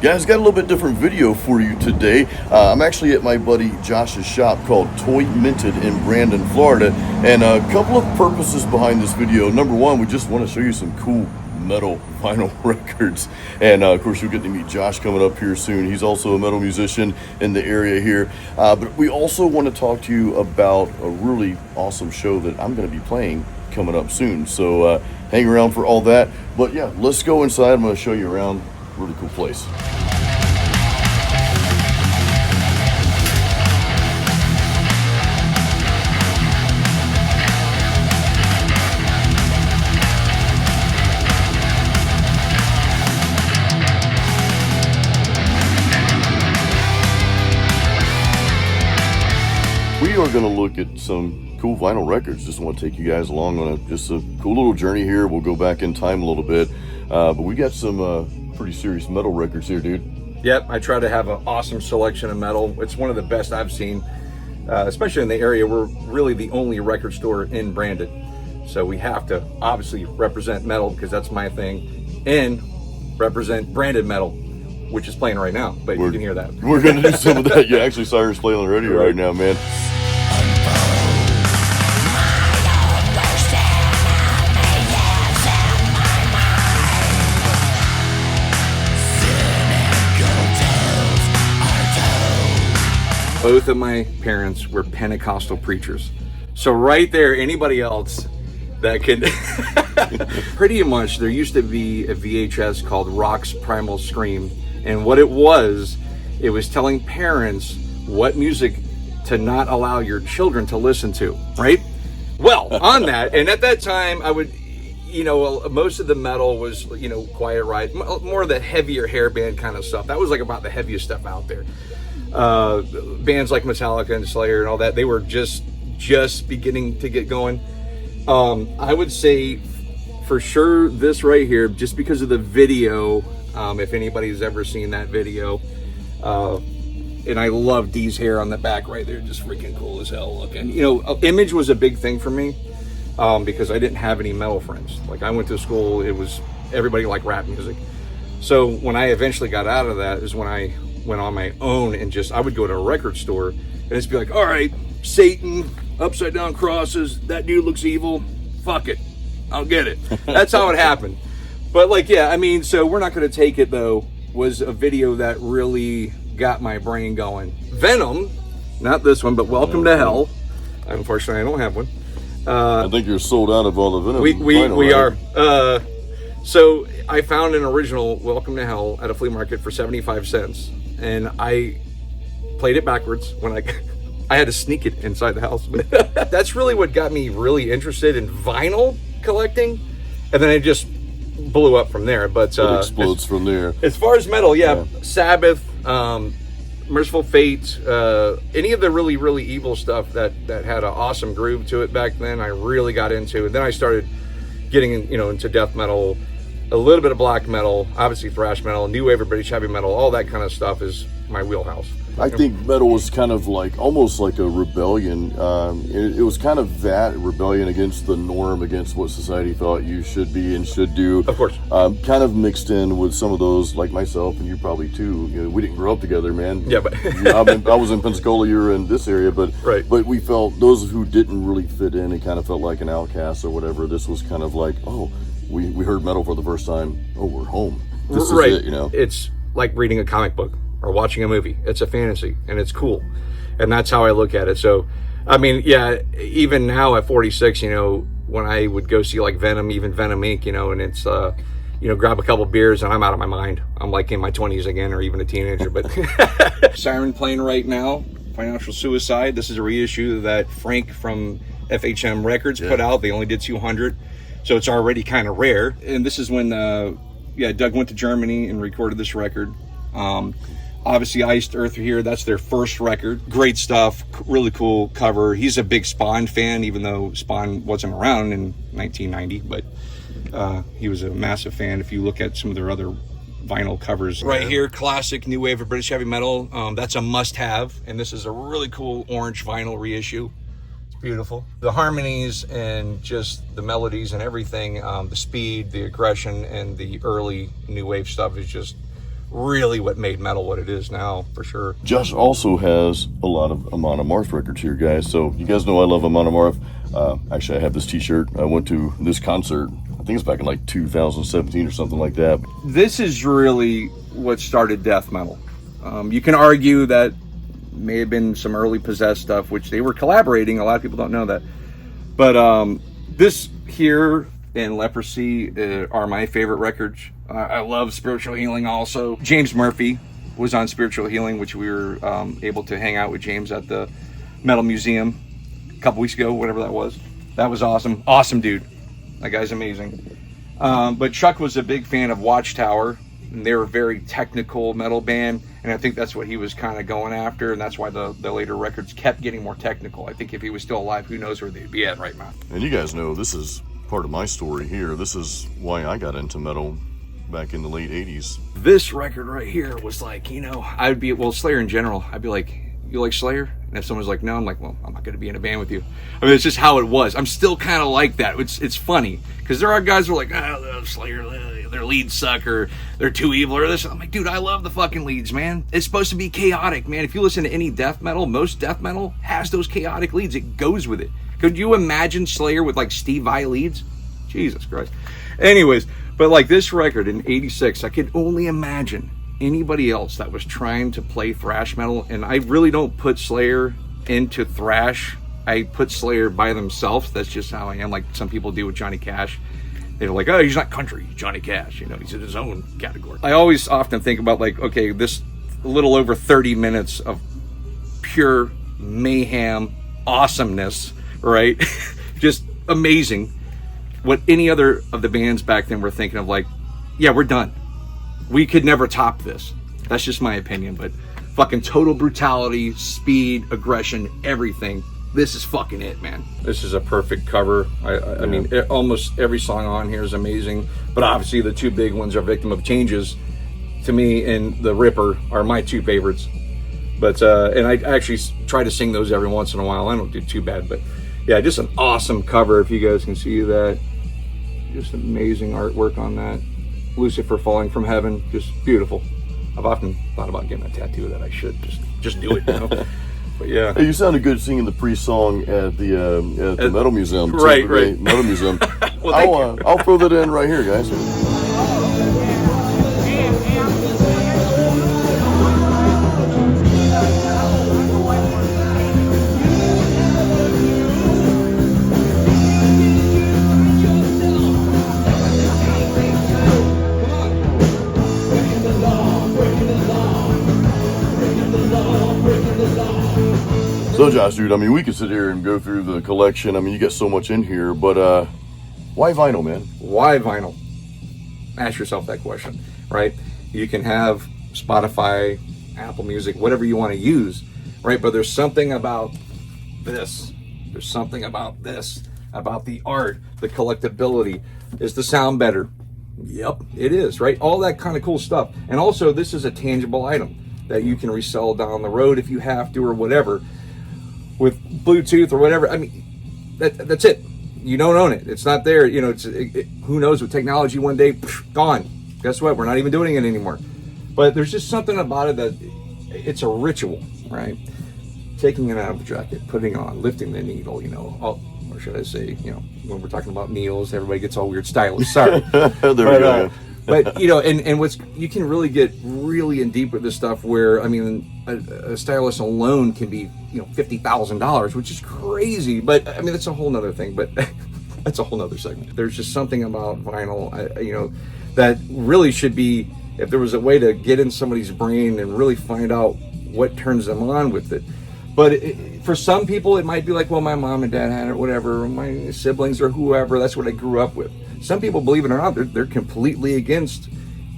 Guys, got a little bit different video for you today. I'm actually at my buddy Josh's shop called Toymented in Brandon, Florida, and a couple of purposes behind this video. Number one, we just want to show you some cool metal vinyl records, and of course you'll get to meet Josh coming up here soon. He's also a metal musician in the area here, but we also want to talk to you about a really awesome show that I'm going to be playing coming up soon, so hang around for all that. But yeah, let's go inside. I'm going to show you around. Really cool place. We are going to look at some cool vinyl records. Just want to take you guys along on just a cool little journey here. We'll go back in time a little bit, but we got some pretty serious metal records here, dude. Yep, I try to have an awesome selection of metal. It's one of the best I've seen, especially in the area. We're really the only record store in Brandon, so we have to obviously represent metal because that's my thing, and represent branded metal, which is playing right now, but you can hear that. We're going to do some of that. Yeah, actually Siren's playing on the radio right now, man. Both of my parents were Pentecostal preachers. So right there, anybody else that can... Pretty much, there used to be a VHS called Rock's Primal Scream. And what it was telling parents what music to not allow your children to listen to, right? Well, on that, and at that time, I would, most of the metal was, Quiet Riot, more of the heavier hair band kind of stuff. That was like about the heaviest stuff out there. Bands like Metallica and Slayer and all that, they were just beginning to get going. I would say for sure this right here, just because of the video, if anybody's ever seen that video, and I love Dee's hair on the back right there, just freaking cool as hell looking. Image was a big thing for me, because I didn't have any metal friends. Like, I went to school, it was everybody liked rap music. So when I eventually got out of that is when I went on my own, and I would go to a record store and just be like, all right, Satan, upside down crosses, that dude looks evil, fuck it, I'll get it. That's how it happened. But so We're Not Gonna Take It, though, was a video that really got my brain going. Venom, not this one, but Welcome to Hell. Unfortunately, I don't have one. I think you're sold out of all the Venom. We are. So I found an original Welcome to Hell at a flea market for 75 cents. And I played it backwards when I had to sneak it inside the house. That's really what got me really interested in vinyl collecting. And then I just blew up from there. But it explodes from there. As far as metal, yeah. Sabbath, Merciful Fate, any of the really, really evil stuff that had an awesome groove to it back then, I really got into. And then I started getting into death metal, a little bit of black metal, obviously thrash metal, new wave of British heavy metal, all that kind of stuff is my wheelhouse. I think metal was kind of almost like a rebellion. It was kind of that rebellion against the norm, against what society thought you should be and should do. Of course. Kind of mixed in with some of those, like myself, and you probably too. We didn't grow up together, man. Yeah, but I was in Pensacola, you were in this area, but right. But we felt, those who didn't really fit in and kind of felt like an outcast or whatever, this was kind of like, oh, we heard metal for the first time. Oh, we're home. This is it, It's like reading a comic book or watching a movie. It's a fantasy, and it's cool. And that's how I look at it. So, even now at 46, when I would go see like Venom, even Venom Inc., and it's, grab a couple beers and I'm out of my mind. I'm like in my 20s again, or even a teenager. But Siren playing right now, Financial Suicide. This is a reissue that Frank from FHM Records put out. They only did 200. So it's already kind of rare. And this is when, Doug went to Germany and recorded this record. Obviously, Iced Earth here, that's their first record. Great stuff, really cool cover. He's a big Spawn fan, even though Spawn wasn't around in 1990, but he was a massive fan if you look at some of their other vinyl covers. Right here, classic new wave of British heavy metal. That's a must-have, and this is a really cool orange vinyl reissue. Beautiful. The harmonies and just the melodies and everything, the speed, the aggression, and the early new wave stuff is just really what made metal what it is now, for sure. Josh also has a lot of Amon Amarth records here, guys. So you guys know I love Amon Amarth. Actually, I have this t-shirt. I went to this concert, I think it's back in like 2017 or something like that. This is really what started death metal. You can argue that may have been some early Possessed stuff, which they were collaborating. A lot of people don't know that. But this here and Leprosy are my favorite records. I love Spiritual Healing also. James Murphy was on Spiritual Healing, which we were able to hang out with James at the Metal Museum a couple weeks ago, whatever that was. That was awesome. Awesome dude. That guy's amazing. But Chuck was a big fan of Watchtower, and they were a very technical metal band, and I think that's what he was kind of going after, and that's why the later records kept getting more technical. I think if he was still alive, who knows where they'd be at right now. And you guys know this is part of my story here. This is why I got into metal back in the late 80s. This record right here was like, you know, I'd be, well, Slayer in general, I'd be like, you like Slayer? And if someone's like, no, I'm like, well, I'm not going to be in a band with you. I mean, it's just how it was. I'm still kind of like that. It's funny, because there are guys who are like, oh, Slayer, their leads suck, or they're too evil, or this. I'm like, dude, I love the fucking leads, man. It's supposed to be chaotic, man. If you listen to any death metal, most death metal has those chaotic leads. It goes with it. Could you imagine Slayer with like Steve Vai leads? Jesus Christ. Anyways, but like this record in 86, I could only imagine anybody else that was trying to play thrash metal, and I really don't put Slayer into thrash. I put Slayer by themselves. That's just how I am, like some people do with Johnny Cash. They're like, oh, he's not country, he's Johnny Cash, you know, he's in his own category. I always often think about like, okay, this little over 30 minutes of pure mayhem, awesomeness, right? Just amazing. What any other of the bands back then were thinking of, like, yeah, we're done. We could never top this. That's just my opinion, but fucking total brutality, speed, aggression, everything. This is fucking it, man. This is a perfect cover. I mean, almost every song on here is amazing, but obviously the two big ones are Victim of Changes, to me, and The Ripper are my two favorites. But, and I actually try to sing those every once in a while. I don't do too bad, but yeah, just an awesome cover, if you guys can see that. Just amazing artwork on that. Lucifer falling from heaven, just beautiful. I've often thought about getting a tattoo that I should just do it, you know. But yeah. Hey, you sounded good singing the Priest song at the Metal Museum. Right. Metal Museum. Well, I'll throw that in right here, guys. So Josh, dude, I mean, we could sit here and go through the collection. I mean, you get so much in here, but why vinyl, man? Why vinyl? Ask yourself that question, right? You can have Spotify, Apple Music, whatever you want to use, right? But there's something about this. There's something about this, about the art, the collectability. Is the sound better? Yep, it is, right? All that kind of cool stuff. And also, this is a tangible item that you can resell down the road if you have to, or whatever. With Bluetooth or whatever, I mean, that's it. You don't own it. It's not there. You know, who knows, with technology one day, gone. Guess what? We're not even doing it anymore. But there's just something about it that it's a ritual, right? Taking it out of the jacket, putting it on, lifting the needle, you know, or should I say, you know, when we're talking about needles, everybody gets all weird stylish. Sorry. There we go. But, you know, and what's, you can really get really in deep with this stuff where, I mean, a stylus alone can be, you know, $50,000, which is crazy. But, I mean, that's a whole nother thing, but that's a whole nother segment. There's just something about vinyl, you know, that really should be, if there was a way to get in somebody's brain and really find out what turns them on with it. But for some people, it might be like, well, my mom and dad had it, whatever, my siblings or whoever, that's what I grew up with. Some people, believe it or not, they're completely against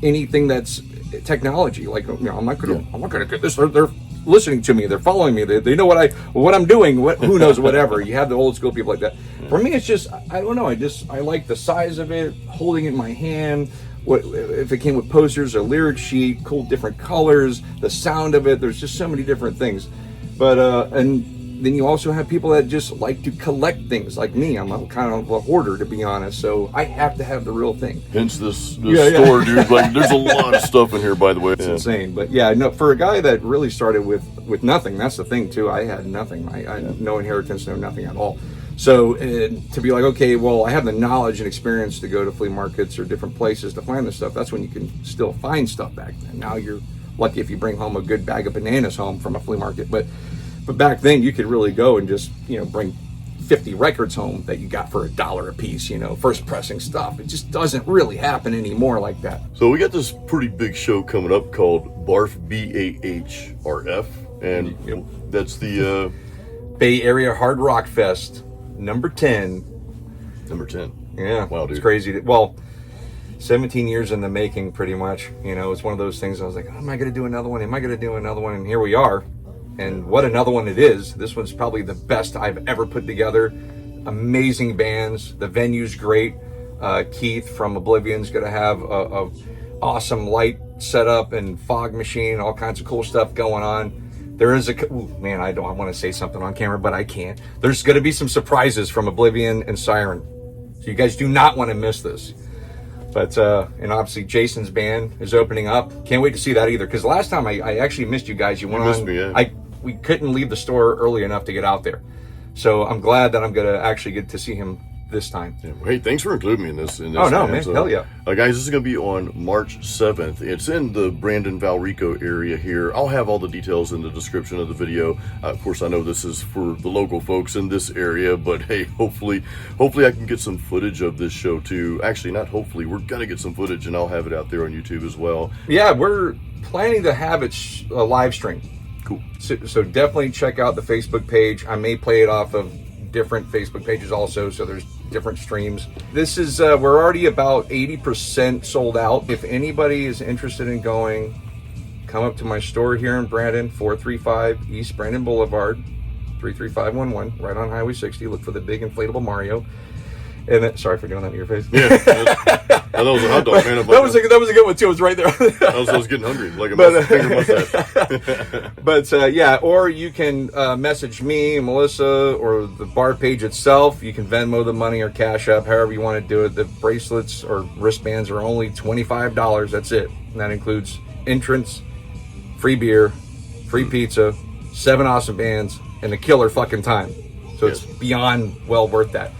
anything that's technology. Like, you know, I'm not gonna get this. They're listening to me. They're following me. They know what I'm doing. Who knows? Whatever. You have the old school people like that. For me, it's just, I don't know. I like the size of it, holding it in my hand. What if it came with posters, a lyric sheet, cool different colors, the sound of it. There's just so many different things. But and then you also have people that just like to collect things like me. I'm a kind of a hoarder, to be honest, so I have to have the real thing. Hence this store, dude. Like, there's a lot of stuff in here, by the way. It's insane. But yeah, no, for a guy that really started with nothing, that's the thing too. I had nothing. I had no inheritance, no nothing at all. So to be like, okay, well, I have the knowledge and experience to go to flea markets or different places to find this stuff. That's when you can still find stuff back then. Now you're lucky if you bring home a good bag of bananas home from a flea market. But back then you could really go and just, bring 50 records home that you got for $1 a piece, first pressing stuff. It just doesn't really happen anymore like that. So we got this pretty big show coming up called BARF, BAHRF, and that's the Bay Area Hard Rock Fest, number 10. Number 10. Yeah. Wow, dude. It's crazy. Well, 17 years in the making, pretty much. It's one of those things I was like, am I going to do another one? Am I going to do another one? And here we are. And what another one it is. This one's probably the best I've ever put together. Amazing bands. The venue's great. Keith from Oblivion's going to have a awesome light setup and fog machine, all kinds of cool stuff going on. There is I want to say something on camera, but I can't. There's going to be some surprises from Oblivion and Siren. So you guys do not want to miss this. But, and obviously Jason's band is opening up. Can't wait to see that either. Because last time I actually missed you guys. You missed me, yeah. We couldn't leave the store early enough to get out there. So I'm glad that I'm going to actually get to see him this time. Yeah, well, hey, thanks for including me in this. Oh, no, man. Hell yeah. Guys, this is going to be on March 7th. It's in the Brandon Valrico area here. I'll have all the details in the description of the video. Of course, I know this is for the local folks in this area, but hey, hopefully I can get some footage of this show too. Actually, not hopefully, we're going to get some footage and I'll have it out there on YouTube as well. Yeah, we're planning to have it a live stream. Cool. So definitely check out the Facebook page. I may play it off of different Facebook pages also, so there's different streams. This is we're already about 80% sold out. If anybody is interested in going, come up to my store here in Brandon, 435 East Brandon Boulevard, 33511, right on Highway 60. Look for the big inflatable Mario. And then, sorry for doing that in your face. Yeah, that was a hot dog, man. That was a good one too. It was right there. I was getting hungry, like a finger mustache. But yeah, or you can message me, Melissa, or the bar page itself. You can Venmo the money or Cash App, however you want to do it. The bracelets or wristbands are only $25. That's it. And that includes entrance, free beer, free pizza, 7 awesome bands, and a killer fucking time. So it's beyond well worth that.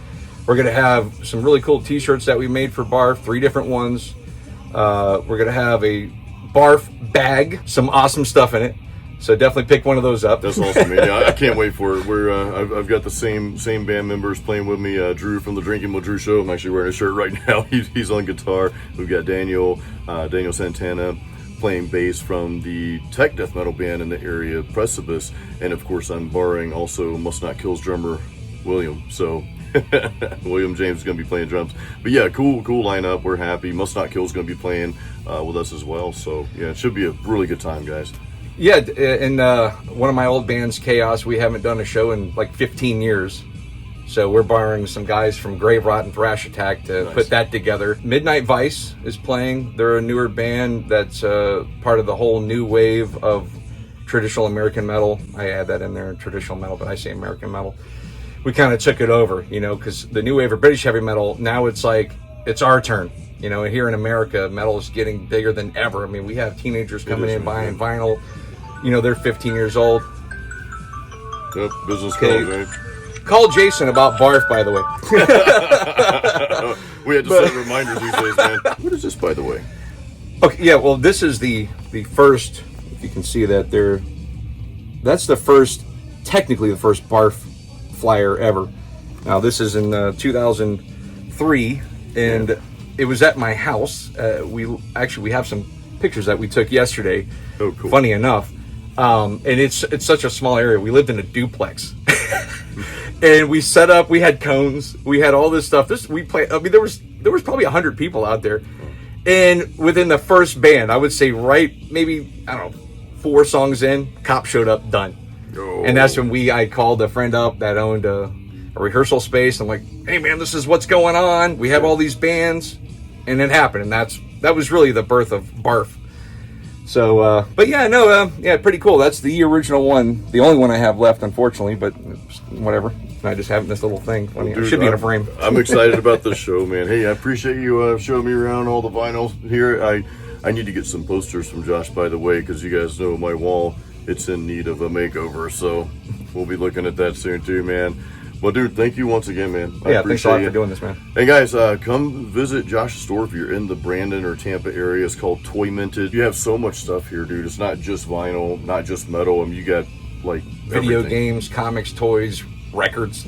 We're going to have some really cool t-shirts that we made for BARF, 3 different ones. We're going to have a BARF bag, some awesome stuff in it. So definitely pick one of those up. That's awesome, man. Yeah, I can't wait for it. I've got the same band members playing with me. Drew from the Drinking with Drew show. I'm actually wearing a shirt right now. He's on guitar. We've got Daniel Santana playing bass from the tech death metal band in the area, Precipice. And of course, I'm borrowing also Must Not Kill's drummer, William. So William James is going to be playing drums. But yeah, cool lineup. We're happy. Must Not Kill is going to be playing with us as well. So yeah, it should be a really good time, guys. Yeah, and one of my old bands, Chaos, we haven't done a show in like 15 years. So we're borrowing some guys from Grave Rot and Thrash Attack to put that together. Midnight Vice is playing. They're a newer band that's part of the whole new wave of traditional American metal. I add that in there, traditional metal, but I say American metal. We kind of took it over, because the new wave of British heavy metal, now it's like, it's our turn. Here in America, metal is getting bigger than ever. I mean, we have teenagers coming in buying vinyl. They're 15 years old. Yep, business card, man. Call Jason about BARF, by the way. We had to set reminders these days, man. What is this, by the way? Okay, yeah, well, this is the first, if you can see that there, that's technically the first BARF flyer ever. Now, this is in 2003, and it was at my house. We have some pictures that we took yesterday. Oh, cool. Funny enough. And it's such a small area. We lived in a duplex. And we set up, we had cones, we had all this stuff. There was probably 100 people out there. And within the first band, I would say maybe 4 songs in, cop showed up, done. Oh. And that's when I called a friend up that owned a rehearsal space. I'm like, hey man, this is what's going on. We have all these bands. And it happened. And that was really the birth of BARF. So, but yeah, no, yeah, pretty cool. That's the original one, the only one I have left, unfortunately. But whatever. I just have this little thing. Well, It dude, should be in a frame. I'm excited about this show, man. Hey, I appreciate you showing me around all the vinyl here. I need to get some posters from Josh, by the way, because you guys know my wall, it's in need of a makeover. So we'll be looking at that soon too, man. Well, dude, thank you once again, man. I Yeah, thanks a appreciate lot you for doing this, man. Hey guys, come visit Josh's store if you're in the Brandon or Tampa area. It's called Toymented. You have so much stuff here, dude. It's not just vinyl, not just metal. I mean, you got like Video everything. games, comics, toys, records,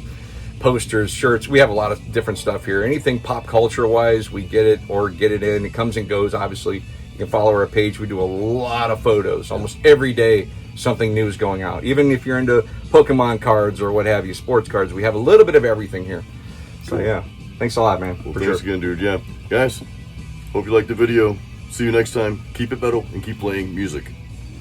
posters, shirts. We have a lot of different stuff here. Anything pop culture wise, we get it or get it in. It comes and goes, obviously. You can follow our page. We do a lot of photos. Almost every day, something new is going out. Even if you're into Pokemon cards or what have you, sports cards, we have a little bit of everything here. So, yeah. Thanks a lot, man. Well, for thanks sure. again, dude. Yeah. Guys, hope you liked the video. See you next time. Keep it metal and keep playing music.